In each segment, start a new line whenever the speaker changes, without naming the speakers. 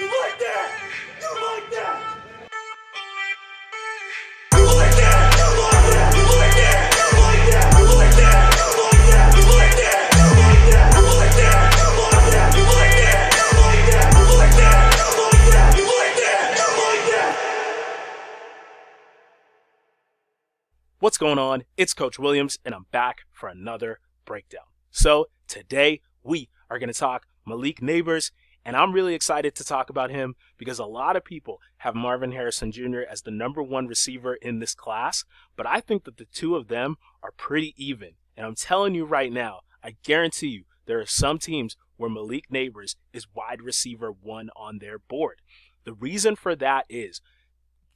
You like that? You like that?
What's going on? It's Coach Williams, and I'm back for another breakdown. So today we are going to talk Malik Nabers, and I'm really excited to talk about him because a lot of people have Marvin Harrison Jr. as the #1 receiver in this class, but I think that the two of them are pretty even. And I'm telling you right now, I guarantee you there are some teams where Malik Nabers is wide receiver 1 on their board. The reason for that is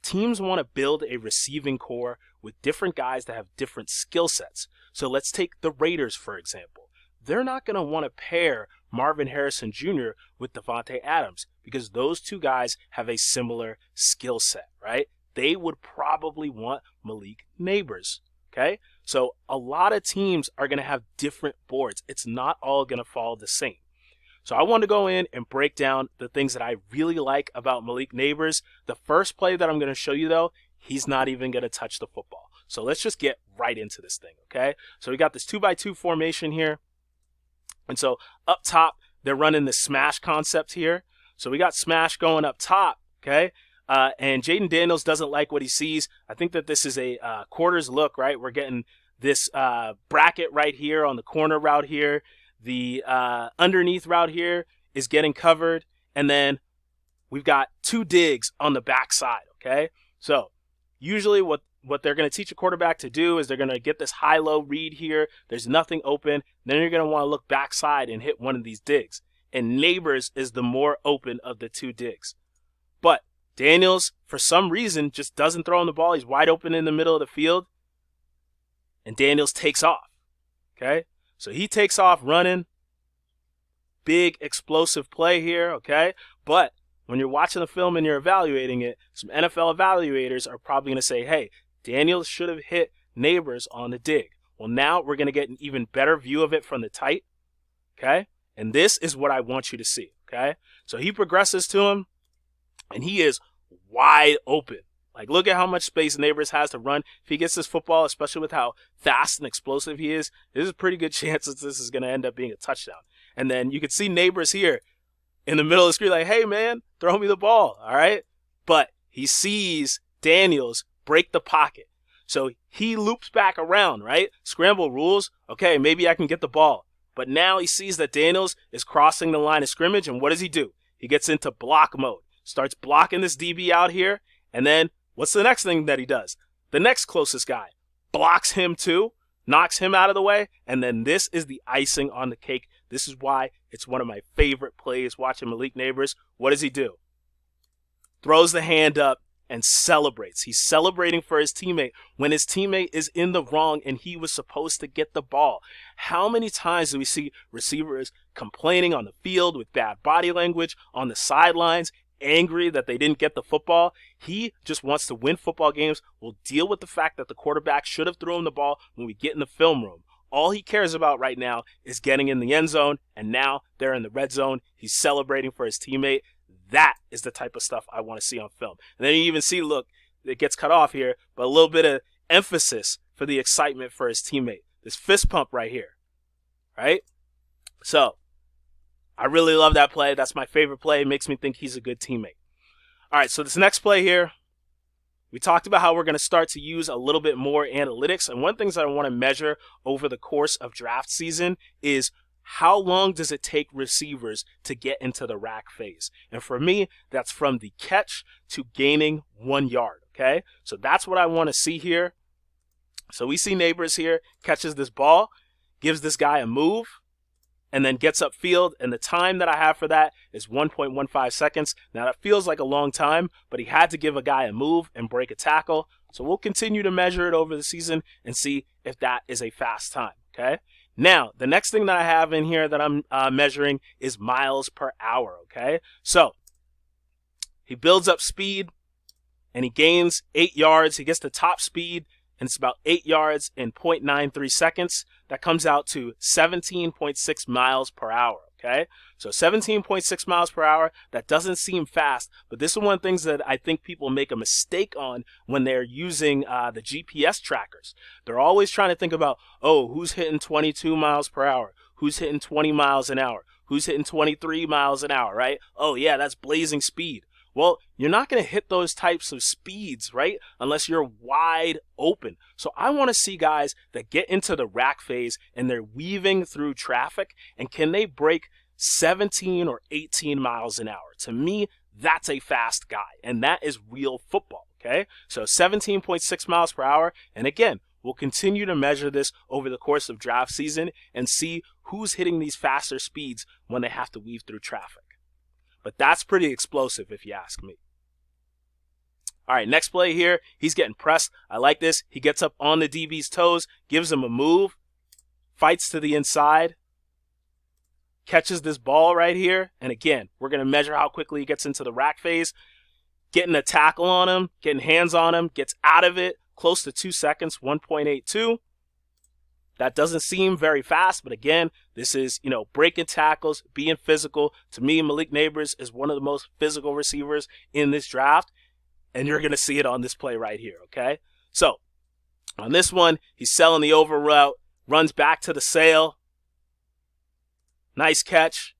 teams want to build a receiving core with different guys that have different skill sets. So let's take the Raiders, for example. They're not going to want to pair Marvin Harrison Jr. with Davante Adams because those two guys have a similar skill set, right? They would probably want Malik Nabers, okay? So a lot of teams are going to have different boards. It's not all going to follow the same. So I want to go in and break down the things that I really like about Malik Nabers. The first play that I'm going to show you, though, he's not even going to touch the football. So let's just get right into this thing, okay? So we got this 2x2 formation here. And so up top, they're running the smash concept here. So we got smash going up top, okay? And Jaden Daniels doesn't like what he sees. I think that this is a quarters look, right? We're getting this bracket right here on the corner route here. The underneath route here is getting covered, and then we've got 2 digs on the backside, okay? So usually what they're going to teach a quarterback to do is they're going to get this high-low read here. There's nothing open. Then you're going to want to look backside and hit one of these digs. And Nabers is the more open of the 2 digs. But Daniels, for some reason, just doesn't throw him the ball. He's wide open in the middle of the field, and Daniels takes off, okay? So he takes off running. Big explosive play here, okay? But when you're watching the film and you're evaluating it, some NFL evaluators are probably going to say, hey, Daniels should have hit Nabers on the dig. Well, now we're going to get an even better view of it from the tight, okay? And this is what I want you to see, okay? So he progresses to him, and he is wide open. Like, look at how much space Nabers has to run. If he gets this football, especially with how fast and explosive he is, there's a pretty good chance that this is going to end up being a touchdown. And then you can see Nabers here in the middle of the screen like, hey, man, throw me the ball, all right? But he sees Daniels break the pocket. So he loops back around, right? Scramble rules. Okay, maybe I can get the ball. But now he sees that Daniels is crossing the line of scrimmage, and what does he do? He gets into block mode, starts blocking this DB out here, and then what's the next thing that he does? The next closest guy blocks him too, knocks him out of the way, and then this is the icing on the cake. This is why it's one of my favorite plays watching Malik Nabers. What does he do? Throws the hand up and celebrates. He's celebrating for his teammate when his teammate is in the wrong and he was supposed to get the ball. How many times do we see receivers complaining on the field with bad body language, on the sidelines, angry that they didn't get the football? He just wants to win football games. We'll deal with the fact that the quarterback should have thrown the ball when we get in the film room. All he cares about right now is getting in the end zone, and now they're in the red zone. He's celebrating for his teammate. That is the type of stuff I want to see on film. And then you even see, look, it gets cut off here, but a little bit of emphasis for the excitement for his teammate. This fist pump right here, right? So I really love that play. That's my favorite play. It makes me think he's a good teammate. All right, so this next play here, we talked about how we're going to start to use a little bit more analytics. And one of the things that I want to measure over the course of draft season is how long does it take receivers to get into the rack phase? And for me, that's from the catch to gaining 1 yard, okay? So that's what I want to see here. So we see Nabers here, catches this ball, gives this guy a move, and then gets upfield, and the time that I have for that is 1.15 seconds. Now, that feels like a long time, but he had to give a guy a move and break a tackle. So we'll continue to measure it over the season and see if that is a fast time, okay? Now, the next thing that I have in here that I'm measuring is miles per hour, okay? So he builds up speed, and he gains 8 yards. He gets the top speed, and it's about 8 yards in 0.93 seconds. That comes out to 17.6 miles per hour, okay? So 17.6 miles per hour, that doesn't seem fast, but this is one of the things that I think people make a mistake on when they're using the GPS trackers. They're always trying to think about, oh, who's hitting 22 miles per hour? Who's hitting 20 miles an hour? Who's hitting 23 miles an hour, right? Oh, yeah, that's blazing speed. Well, you're not going to hit those types of speeds, right, unless you're wide open. So I want to see guys that get into the rack phase and they're weaving through traffic, and can they break 17 or 18 miles an hour? To me, that's a fast guy, and that is real football, okay? So 17.6 miles per hour, and again, we'll continue to measure this over the course of draft season and see who's hitting these faster speeds when they have to weave through traffic. But that's pretty explosive if you ask me. All right, next play here. He's getting pressed. I like this. He gets up on the DB's toes, gives him a move, fights to the inside, catches this ball right here. And again, we're going to measure how quickly he gets into the rack phase. Getting a tackle on him, getting hands on him, gets out of it, close to 2 seconds, 1.82. That doesn't seem very fast, but again, this is, breaking tackles, being physical. To me, Malik Nabers is one of the most physical receivers in this draft, and you're going to see it on this play right here, okay? So, on this one, he's selling the over route, runs back to the sail. Nice catch.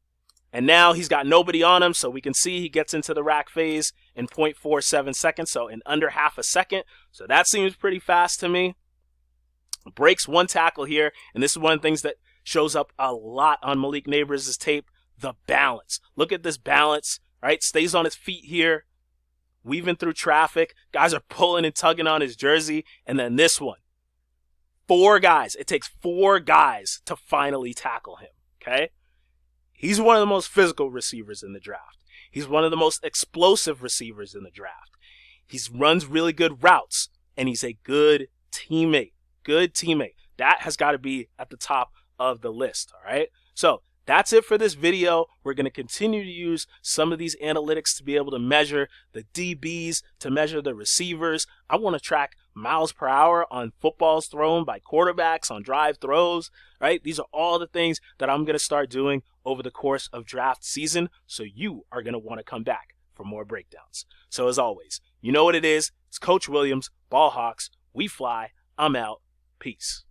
And now he's got nobody on him, so we can see he gets into the rack phase in 0.47 seconds, so in under half a second. So that seems pretty fast to me. Breaks one tackle here, and this is one of the things that shows up a lot on Malik Nabers' tape, the balance. Look at this balance, right? Stays on his feet here, weaving through traffic. Guys are pulling and tugging on his jersey. And then this one, 4 guys. It takes 4 guys to finally tackle him, okay? He's one of the most physical receivers in the draft. He's one of the most explosive receivers in the draft. He runs really good routes, and he's a good teammate. Good teammate. That has got to be at the top of the list, all right? So that's it for this video. We're going to continue to use some of these analytics to be able to measure the DBs, to measure the receivers. I want to track miles per hour on footballs thrown by quarterbacks, on drive throws, right? These are all the things that I'm going to start doing over the course of draft season, so you are going to want to come back for more breakdowns. So as always, you know what it is. It's Coach Williams, Ball Hawks. We fly. I'm out. Peace.